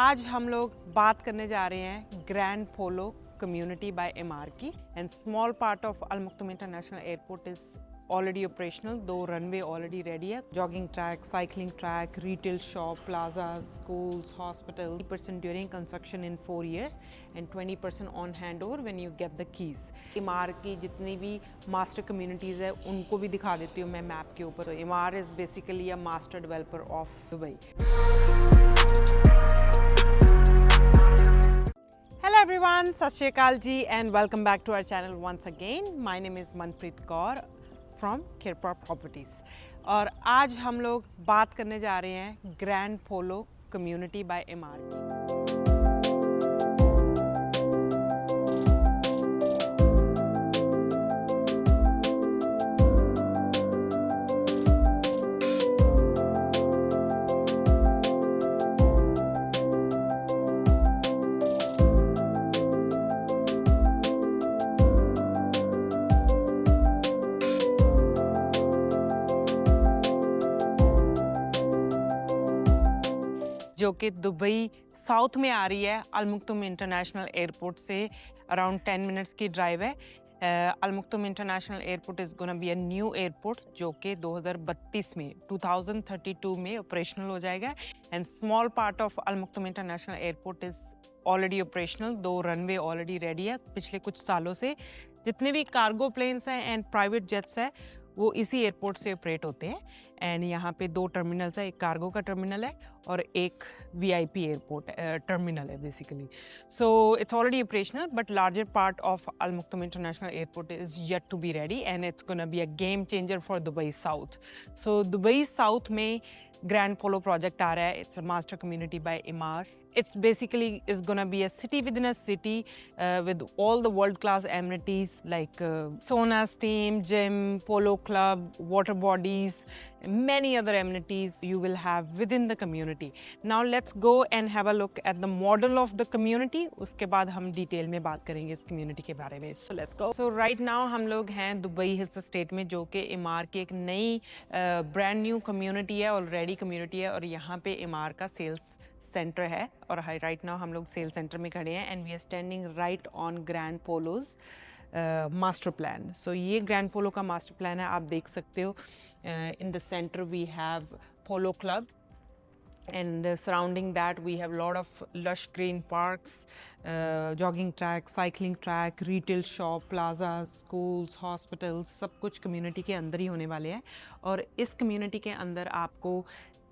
आज हम लोग बात करने जा रहे हैं Grand Polo community by Emaar की and small part of Al Makhdoom international airport is already operational, though runway already ready है. Jogging track, cycling track, retail shop, plazas, schools, hospitals. 20% during construction in 4 years and 20% on handover when you get the keys. इमार की जितनी भी master communities है उनको भी दिखा देती हूँ मैं मैप के ऊपर. इमार is basically a master developer of Dubai. Hello everyone, Sat Shri Akal ji and welcome back to our channel once again. My name is Manpreet Kaur from Kirpa Properties. और आज हम लोग बात करने जा रहे हैं Grand Polo community by Emaar की. जो कि दुबई साउथ में आ रही है. अल मखदूम इंटरनेशनल एयरपोर्ट से अराउंड 10 मिनट्स की ड्राइव है. अल Makhdoom international airport is gonna be a new airport जो कि 2032 में ऑपरेशनल हो जाएगा. And small part of Al Makhdoom international airport is already operational, दो रनवे ऑलरेडी रेडी है. पिछले कुछ सालों से जितने भी कार्गो प्लेन्स हैं एंड प्राइवेट जेट्स हैं वो इसी एयरपोर्ट से ऑपरेट होते हैं. एंड यहाँ पे दो टर्मिनल्स है, एक कार्गो का टर्मिनल है और एक वीआईपी एयरपोर्ट टर्मिनल है basically. So it's already operational but larger part of Al Makhdoom international airport is yet to be ready and it's gonna be a game changer for Dubai South. So Dubai South में Grand Polo project आ रहा है. It's a master community by Emaar. It's basically is gonna be a city within a city with all the world-class amenities like sauna, steam, gym, polo club, water bodies, many other amenities you will have within the community. Now let's go and have a look at the model of the community. उसके बाद हम detail में बात करेंगे इस community के बारे में. So let's go. So right now हम लोग हैं दुबई हिल्स स्टेट में जो कि एमआर की एक नई ब्रांड न्यू कम्युनिटी है, ऑलरेडी कम्युनिटी है. और यहाँ पे एमआर का सेल्स सेंटर है और राइट नाउ हम लोग सेल सेंटर में खड़े हैं and we are standing right on Grand Polo's master plan. So ये ग्रैंड पोलो का मास्टर प्लान है, आप देख सकते हो. In the centre we have polo club and surrounding that we have a lot of lush green parks, jogging track, cycling track, retail shop, plazas, schools, hospitals, सब कुछ community के अंदर ही होने वाले हैं. और इस कम्युनिटी के अंदर आपको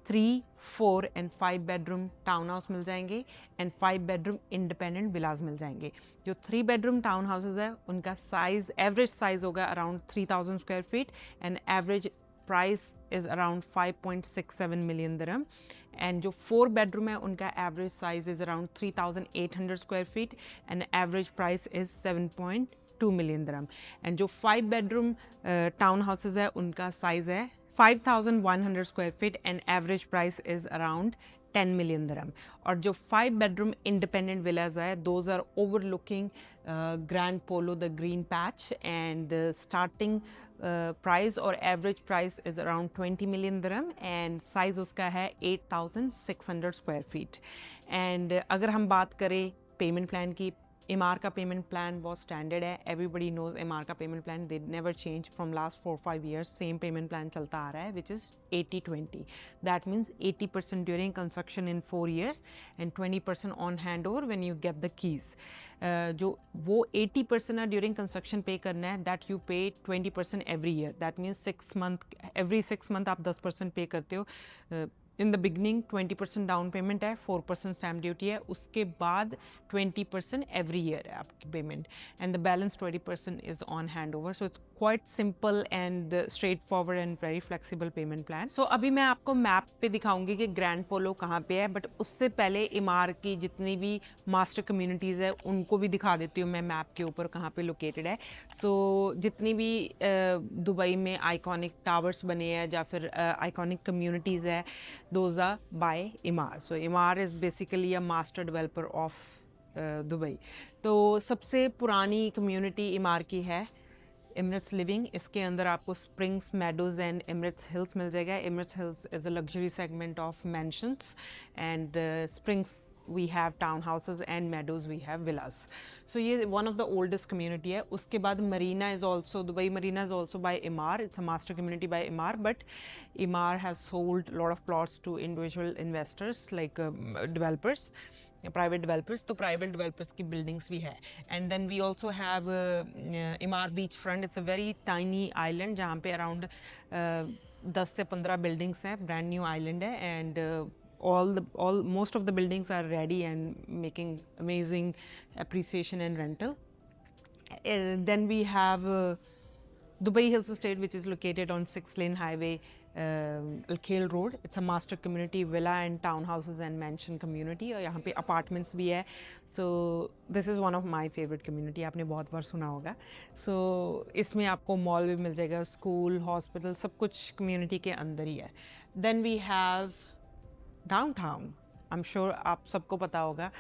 3, 4 and 5 बेडरूम टाउन हाउस मिल जाएंगे एंड 5 बेडरूम इंडिपेंडेंट विलाज मिल जाएंगे. जो 3 बेडरूम टाउन हाउसेज है उनका साइज एवरेज साइज होगा around 3000 square feet and average price is around 5.67 million dirham. And जो 4 बेडरूम है उनका average size is around 3800 square feet and average price is 7.2 million dirham. And जो 5 bedroom town houses है उनका size है 5100 square feet and average price is around 10 million dirham. और जो 5 bedroom independent villas है those are overlooking Grand Polo the green patch and starting price और average price is around 20 million dirham and size उसका है 8600 square feet. And अगर हम बात करें पेमेंट प्लान की, एमआर का पेमेंट प्लान बहुत स्टैंडर्ड है. एवरीबडी नोज एमआर का payment plan they never change from last 4-5 years. Same payment plan चलता आ रहा है which is 80-20. That means 80% during construction in 4 years and 20% on hand over when you get the keys. जो वो 80% है during construction पे करना है, दैट यू पे 20% every year. That means 6 month every 6 month आप 10% पे करते हो. In the beginning 20% down payment है, 4% स्टैम्प ड्यूटी है, उसके बाद 20% एवरी ईयर है आपकी payment and the balance 20% is on hand over. So it's quite simple and straightforward and very flexible payment plan. So अभी मैं आपको मैप पे दिखाऊंगी कि ग्रैंड पोलो कहाँ पे है, बट उससे पहले एमआर की जितनी भी मास्टर कम्युनिटीज़ है उनको भी दिखा देती हूँ मैं मैप के ऊपर कहाँ पे लोकेटेड है. सो जितनी भी दुबई में आइकॉनिक टावर्स बने हैं या फिर आइकॉनिक कम्युनिटीज़ है those are by Emaar. So Emaar is basically a master developer of Dubai. तो सबसे पुरानी कम्युनिटी इमार की है एमरेट्स लिविंग, इसके अंदर आपको Springs, Meadows and Emirates Hills मिल जाएगा. Emirates Hills is a luxury segment of mansions and Springs we have townhouses and Meadows we have villas. So ये one of the oldest community है. उसके बाद Marina is also, Dubai Marina is also by Emaar. It's a master community by Emaar, but Emaar has sold lot of plots to individual investors like developers, private developers. तो private developers की buildings भी है. And then we also have Imar beachfront. It's a very tiny island जहाँ पे around 10 से 15 buildings हैं. Brand new island है, and most of the buildings are ready and making amazing appreciation and rental. Then we have Dubai Hills Estate, which is located on 6-lane highway, Al Khail Road. It's a master community villa and townhouses and mansion community. और यहाँ पे apartments भी है. So this is one of my favorite community. आपने बहुत बार सुना होगा. So इसमें आपको मॉल भी मिल जाएगा, स्कूल, हॉस्पिटल, सब कुछ community के अंदर ही है. Then we have downtown. I'm sure आप सबको पता होगा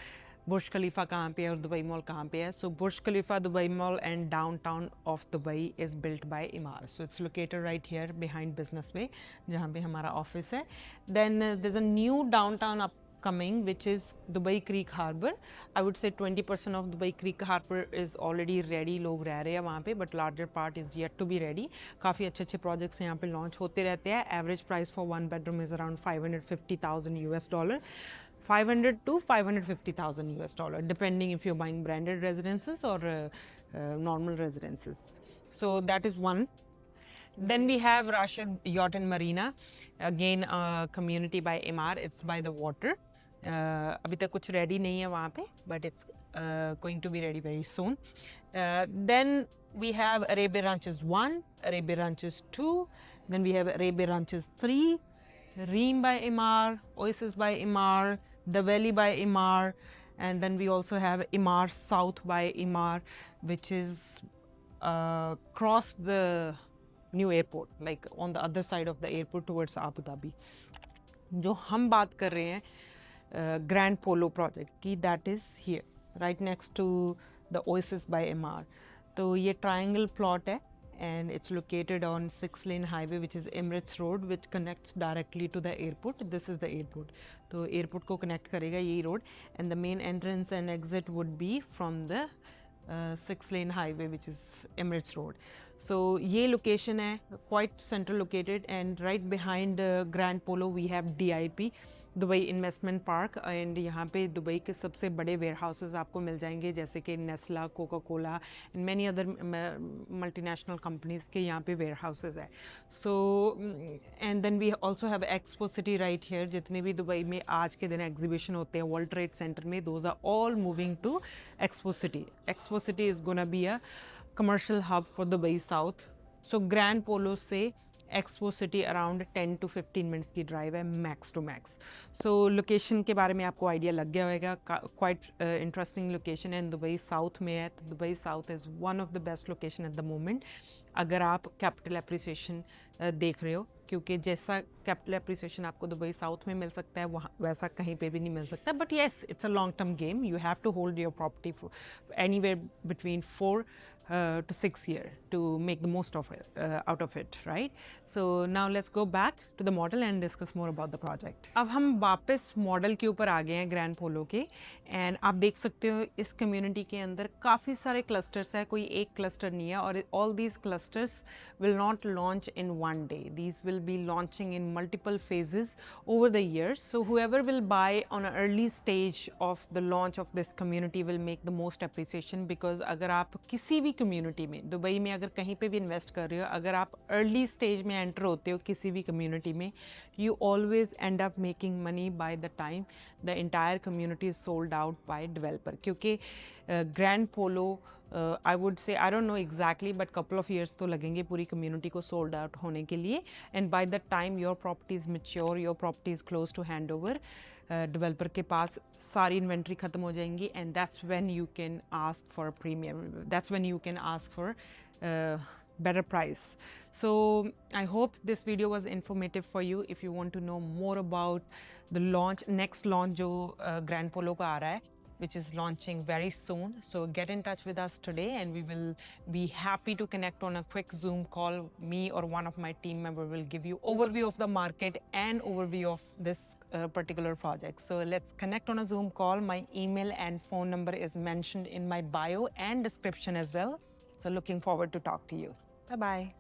बुर्ज खलीफा कहाँ पे है और दुबई मॉल कहाँ पे है. So Burj Khalifa, Dubai Mall and downtown of Dubai is built by Emaar. So it's located right here behind Business Bay, जहाँ पे हमारा ऑफिस है. Then there is a new downtown upcoming which is Dubai Creek Harbour. I would say 20% of Dubai Creek Harbour is already ready. लोग रह रहे हैं वहाँ पे, but larger part is yet to be ready. काफ़ी अच्छे अच्छे प्रोजेक्ट्स यहाँ पे लॉन्च होते रहते हैं. Average price for 1 bedroom is around $550,000. 500 to 550,000 US dollar, depending if you're buying branded residences or normal residences. So that is one. Then we have Rashid Yacht and Marina, again a community by Imar. It's by the water. अभी तक कुछ ready नहीं है वहाँ पे, but it's going to be ready very soon. Then we have Arabia Ranches 1, Arabia Ranches 2, then we have Arabia Ranches 3, Reem by Imar, Oasis by Imar, The Valley by Imar, and then we also have Imar South by Imar, which is across the new airport, like on the other side of the airport towards Abu Dhabi. जो हम बात कर रहे हैं Grand Polo project की, that is here right next to the Oasis by Emaar. तो ये triangle plot है and it's located on 6-lane highway which is Emirates Road, which connects directly to the airport. This is the airport. तो airport को connect करेगा यही road, and the main entrance and exit would be from the 6-lane highway which is Emirates Road. So ये location है quite central located, and right behind Grand Polo we have DIP, Dubai investment park. And यहाँ पे Dubai के सबसे बड़े where houses आपको मिल जाएंगे, जैसे कि Nestle, Coca Cola and many other multinational companies के यहाँ पे वेयर हाउसेज है. So and then we also have Expo City right here. जितने भी दुबई में आज के दिन एग्जीबिशन होते हैं वर्ल्ड ट्रेड सेंटर में, those are all moving to Expo City. Expo City is gonna be a commercial hub for Dubai South. So Grand Polo से Expo City around 10 to 15 minutes की drive है max to max. So location के बारे में आपको idea लग गया होगा. क्वाइट इंटरेस्टिंग लोकेशन है, दुबई साउथ में है. तो Dubai South is one of the best location at the moment अगर आप कैपिटल एप्रिसिएशन देख रहे हो, क्योंकि जैसा कैपिटल एप्रिसिएशन आपको दुबई साउथ में मिल सकता है वहाँ वैसा कहीं पे भी नहीं मिल सकता. But yes, it's a long term game. You have to hold your property anywhere between 4 to 6 years to make the most of it, out of it, right? So now let's go back to the model and discuss more about the project. अब हम वापस model के ऊपर आ गए हैं Grand पोलो के, and आप देख सकते हो इस कम्युनिटी के अंदर काफ़ी सारे क्लस्टर्स है, कोई एक क्लस्टर नहीं है. और all these clusters will not launch in one day. These will be launching in multiple phases over the years. So whoever will buy on an early stage of the launch of this community will make the most appreciation, because अगर आप किसी भी community में, Dubai में अगर कहीं पे भी इन्वेस्ट कर रहे हो, अगर आप अर्ली स्टेज में एंटर होते हो किसी भी कम्युनिटी में, you always end up making money by the time the entire community is sold out by developer. क्योंकि Grand Polo I would say, I don't know exactly, but couple of years तो लगेंगे पूरी community को sold out होने के लिए. And by the time your property is mature, your property is close to hand over, developer के पास सारी इन्वेंट्री ख़त्म हो जाएंगी. And that's when you can ask for premium, that's when you can ask for better price. So I hope this video was informative for you. If you want to know more about the launch, next launch जो Grand Polo का आ रहा है, which is launching very soon. So get in touch with us today and we will be happy to connect on a quick Zoom call. Me or one of my team member will give you overview of the market and overview of this particular project. So let's connect on a Zoom call. My email and phone number is mentioned in my bio and description as well. So looking forward to talk to you. Bye-bye.